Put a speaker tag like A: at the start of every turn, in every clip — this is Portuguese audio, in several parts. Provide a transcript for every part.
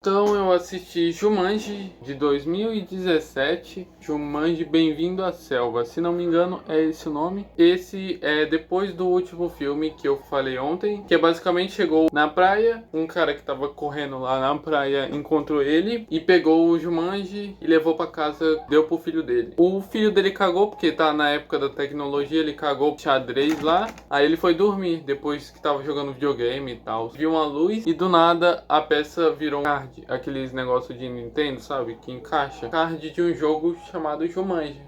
A: Então eu assisti Jumanji de 2017, Jumanji Bem-vindo à Selva, se não me engano é esse o nome. Esse é depois do último filme que eu falei ontem, que basicamente chegou na praia, um cara que tava correndo lá na praia encontrou ele e pegou o Jumanji e levou pra casa, deu pro filho dele. O filho dele cagou, porque tá na época da tecnologia, ele cagou xadrez lá, aí ele foi dormir, depois que tava jogando videogame e tal. Viu uma luz e do nada a peça virou um card. Aqueles negócios de Nintendo, sabe? Que encaixa. Card de um jogo chamado Jumanji.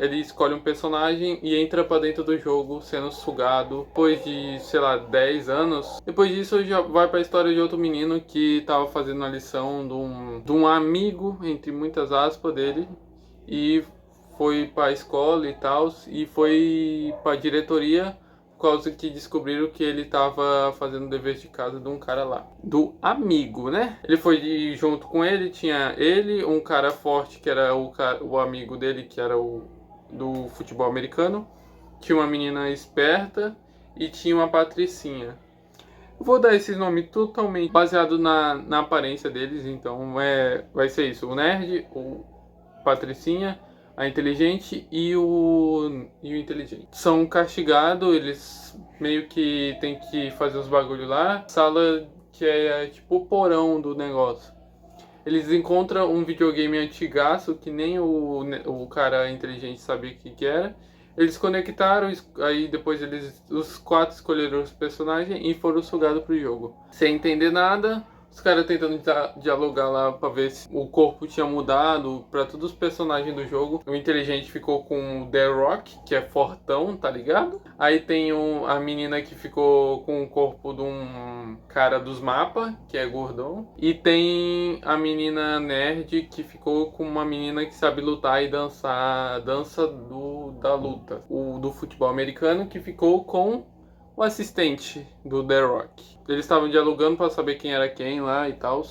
A: Ele escolhe um personagem e entra pra dentro do jogo sendo sugado. Depois de, sei lá, 10 anos. Depois disso já vai pra história de outro menino que tava fazendo a lição de um amigo, entre muitas aspas, dele. E foi pra escola e tal. E foi pra diretoria por causa que descobriram que ele tava fazendo dever de casa de um cara lá. Do amigo, né? Ele foi junto com ele, tinha ele, um cara forte que era o amigo dele, que era o do futebol americano. Tinha uma menina esperta e tinha uma patricinha. Eu vou dar esses nomes totalmente baseado na aparência deles, então vai ser isso. O nerd, o patricinha, a inteligente e o inteligente. São castigados, eles meio que tem que fazer os bagulho lá. Sala que é tipo o porão do negócio. Eles encontram um videogame antigaço que nem o cara inteligente sabia o que era. Eles conectaram, aí depois os quatro escolheram os personagens e foram sugados pro jogo. Sem entender nada, os caras tentando dialogar lá pra ver se o corpo tinha mudado pra todos os personagens do jogo. O inteligente ficou com o The Rock, que é fortão, tá ligado? Aí tem a menina que ficou com o corpo de um cara dos mapas, que é gordão. E tem a menina nerd que ficou com uma menina que sabe lutar e dançar, dança da luta. O do futebol americano que ficou com o assistente do The Rock. Eles estavam dialogando para saber quem era quem lá e tal.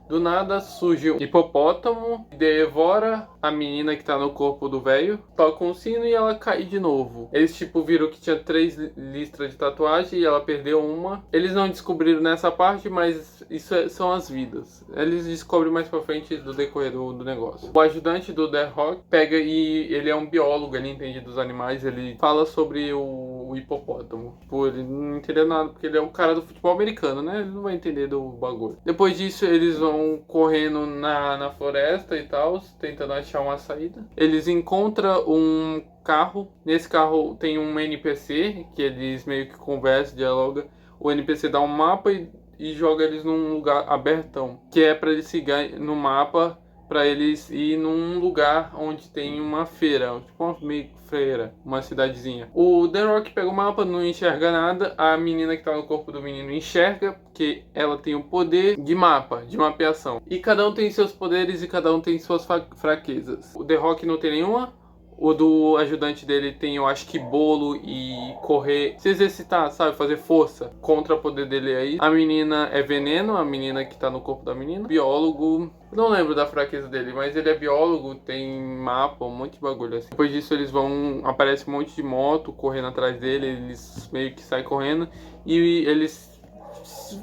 A: Do nada surge um hipopótamo, devora a menina que tá no corpo do velho, toca um sino e ela cai de novo. Eles tipo viram que tinha 3 listras de tatuagem e ela perdeu uma. Eles não descobriram nessa parte, mas são as vidas. Eles descobrem mais pra frente do decorrer do negócio. O ajudante do The Rock pega e ele é um biólogo, ele entende dos animais, ele fala sobre o hipopótamo. Tipo, ele não entendeu nada, porque ele é o cara do futebol americano, né? Ele não vai entender do bagulho. Depois disso, eles vão correndo na floresta e tal, tentando achar uma saída. Eles encontram um carro. Nesse carro tem um NPC, que eles meio que conversam, dialogam. O NPC dá um mapa e joga eles num lugar abertão, que é para eles seguir no mapa, para eles ir num lugar onde tem uma feira, tipo uma meio feira, uma cidadezinha. O The Rock pega o mapa, não enxerga nada. A menina que tá no corpo do menino enxerga, porque ela tem o poder de mapa, de mapeação. E cada um tem seus poderes e cada um tem suas fraquezas. O The Rock não tem nenhuma. O do ajudante dele tem, eu acho que bolo e correr, se exercitar, sabe? Fazer força contra o poder dele aí. A menina é veneno, a menina que tá no corpo da menina. Biólogo, não lembro da fraqueza dele, mas ele é biólogo, tem mapa, um monte de bagulho assim. Depois disso aparece um monte de moto correndo atrás dele, eles meio que saem correndo e eles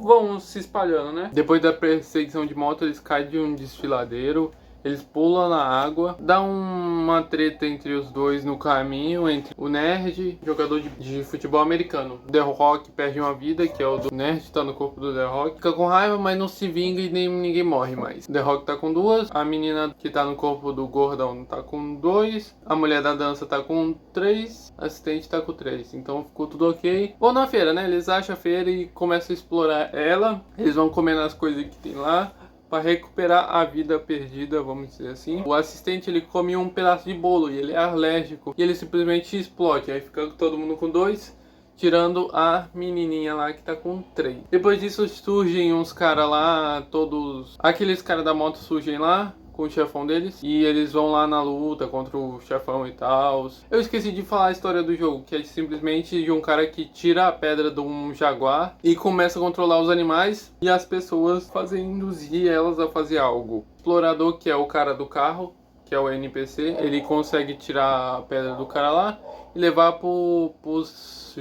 A: vão se espalhando, né? Depois da perseguição de moto, eles caem de um desfiladeiro. Eles pulam na água, dá uma treta entre os dois no caminho, entre o nerd, jogador de futebol americano. The Rock perde uma vida, que é o do nerd, tá no corpo do The Rock. Fica com raiva, mas não se vinga e nem ninguém morre mais. The Rock tá com 2, a menina que tá no corpo do gordão tá com 2, a mulher da dança tá com 3, a assistente tá com 3. Então ficou tudo ok. Vão na feira, né? Eles acham a feira e começam a explorar ela. Eles vão comendo as coisas que tem lá para recuperar a vida perdida, vamos dizer assim. O assistente, ele come um pedaço de bolo e ele é alérgico e ele simplesmente explode. Aí fica todo mundo com 2, tirando a menininha lá que tá com 3. Depois disso surgem uns caras lá, todos aqueles caras da moto surgem lá com o chefão deles e eles vão lá na luta contra o chefão e tal. Eu esqueci de falar a história do jogo, que é simplesmente de um cara que tira a pedra de um jaguar e começa a controlar os animais e as pessoas induzir elas a fazer algo. O explorador, que é o cara do carro, que que é o NPC, ele consegue tirar a pedra do cara lá e levar pros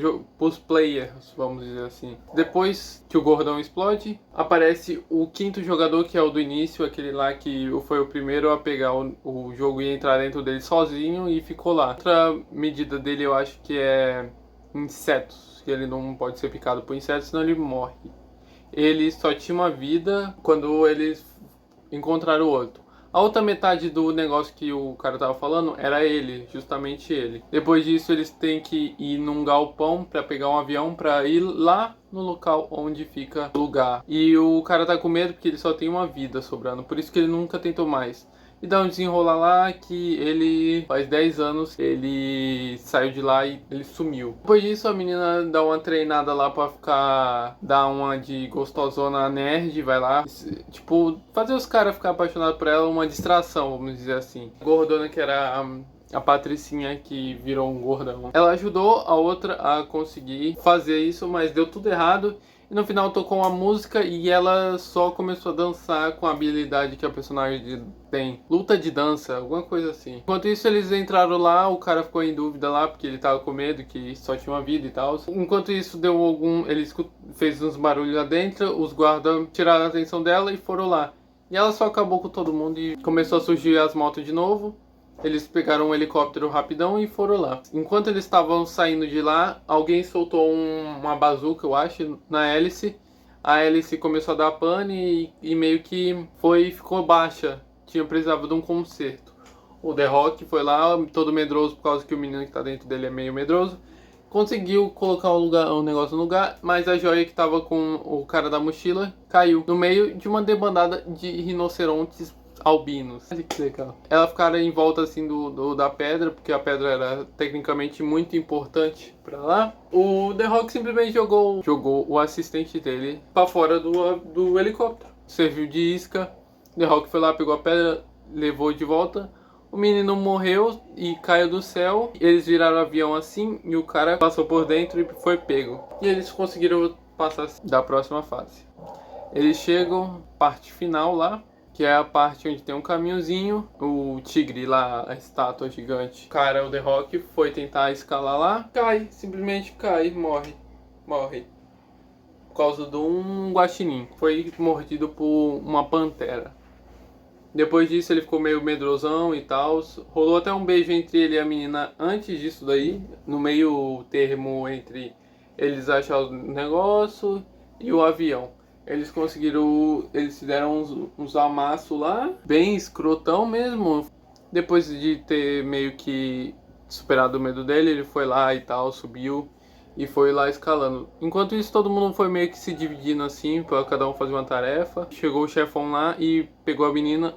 A: players, vamos dizer assim. Depois que o gordão explode, aparece o quinto jogador, que é o do início, aquele lá que foi o primeiro a pegar o jogo e entrar dentro dele sozinho e ficou lá. Outra medida dele eu acho que é insetos, que ele não pode ser picado por insetos, senão ele morre. Ele só tinha uma vida quando eles encontraram o outro. A outra metade do negócio que o cara tava falando era ele, justamente ele. Depois disso eles têm que ir num galpão para pegar um avião para ir lá no local onde fica o lugar. E o cara tá com medo porque ele só tem uma vida sobrando, por isso que ele nunca tentou mais. E dá um desenrolar lá que ele faz 10 anos, ele saiu de lá e ele sumiu. Depois disso a menina dá uma treinada lá pra ficar, dar uma de gostosona nerd, vai lá, tipo, fazer os caras ficar apaixonados por ela, uma distração, vamos dizer assim. A gordona que era a Patricinha, que virou um gordão. Ela ajudou a outra a conseguir fazer isso, mas deu tudo errado. E no final tocou uma música e ela só começou a dançar com a habilidade que a personagem tem. Luta de dança, alguma coisa assim. Enquanto isso eles entraram lá, o cara ficou em dúvida lá, porque ele tava com medo, que só tinha uma vida e tal. Enquanto isso ele fez uns barulhos lá dentro, os guardas tiraram a atenção dela e foram lá. E ela só acabou com todo mundo e começou a surgir as motos de novo. Eles pegaram um helicóptero rapidão e foram lá. Enquanto eles estavam saindo de lá, alguém soltou uma bazuca, eu acho, na hélice. A hélice começou a dar pane e meio que ficou baixa. Precisava de um conserto. O The Rock foi lá, todo medroso, por causa que o menino que tá dentro dele é meio medroso. Conseguiu colocar o negócio no lugar, mas a joia que tava com o cara da mochila caiu no meio de uma debandada de rinocerontes albinos. Olha que legal. Ela ficaram em volta assim da pedra, porque a pedra era tecnicamente muito importante pra lá. O The Rock simplesmente jogou o assistente dele pra fora do helicóptero. Serviu de isca. The Rock foi lá, pegou a pedra, levou de volta. O menino morreu e caiu do céu. Eles viraram o avião assim e o cara passou por dentro e foi pego. E eles conseguiram passar da próxima fase. Eles chegam, parte final lá, que é a parte onde tem um caminhozinho, o tigre lá, a estátua gigante. O cara, o The Rock, foi tentar escalar lá, simplesmente cai, morre. Por causa de um guaxinim. Foi mordido por uma pantera. Depois disso ele ficou meio medrosão e tal. Rolou até um beijo entre ele e a menina antes disso daí, no meio termo entre eles acharem o negócio e o avião. Eles fizeram uns amassos lá, bem escrotão mesmo. Depois de ter meio que superado o medo dele, ele foi lá e tal, subiu e foi lá escalando. Enquanto isso, todo mundo foi meio que se dividindo assim, pra cada um fazer uma tarefa. Chegou o chefão lá e pegou a menina,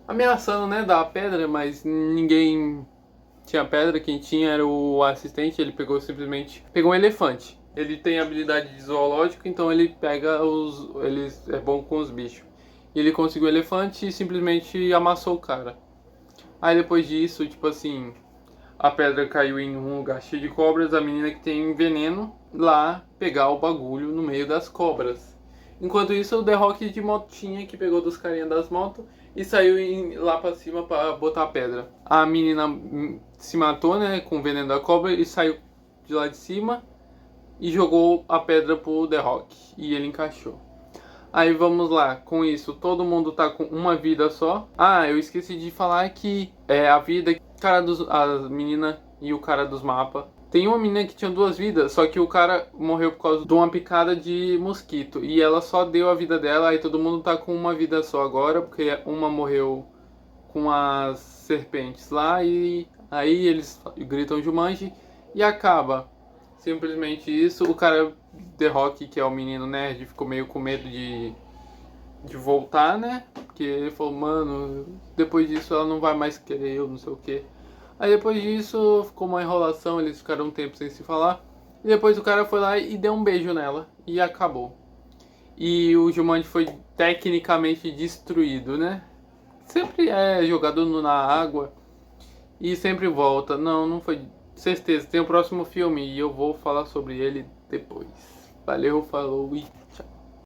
A: ameaçando, né, dar a pedra, mas ninguém tinha pedra. Quem tinha era o assistente. Ele simplesmente pegou um elefante. Ele tem habilidade de zoológico, então ele ele é bom com os bichos. E ele conseguiu o elefante e simplesmente amassou o cara. Aí depois disso, tipo assim, a pedra caiu em um lugar cheio de cobras. A menina que tem veneno lá pegar o bagulho no meio das cobras. Enquanto isso, o The Rock de motinha, que pegou dos carinha das motos e saiu lá pra cima pra botar a pedra. A menina se matou, né, com o veneno da cobra e saiu de lá de cima e jogou a pedra pro The Rock e ele encaixou. Aí vamos lá, com isso todo mundo tá com uma vida só. Ah, eu esqueci de falar que a vida, a menina e o cara dos mapas. Tem uma menina que tinha 2 vidas, só que o cara morreu por causa de uma picada de mosquito. E ela só deu a vida dela, aí todo mundo tá com uma vida só agora, porque uma morreu com as serpentes lá e aí eles gritam Jumanji e acaba. Simplesmente isso. O cara The Rock, que é o menino nerd, ficou meio com medo de voltar, né? Porque ele falou, mano, depois disso ela não vai mais querer eu, não sei o que. Aí depois disso ficou uma enrolação, eles ficaram um tempo sem se falar. E depois o cara foi lá e deu um beijo nela e acabou. E o Jumanji foi tecnicamente destruído, né? Sempre é jogado na água e sempre volta. Não foi. Certeza, tem o próximo filme e eu vou falar sobre ele depois. Valeu, falou e tchau.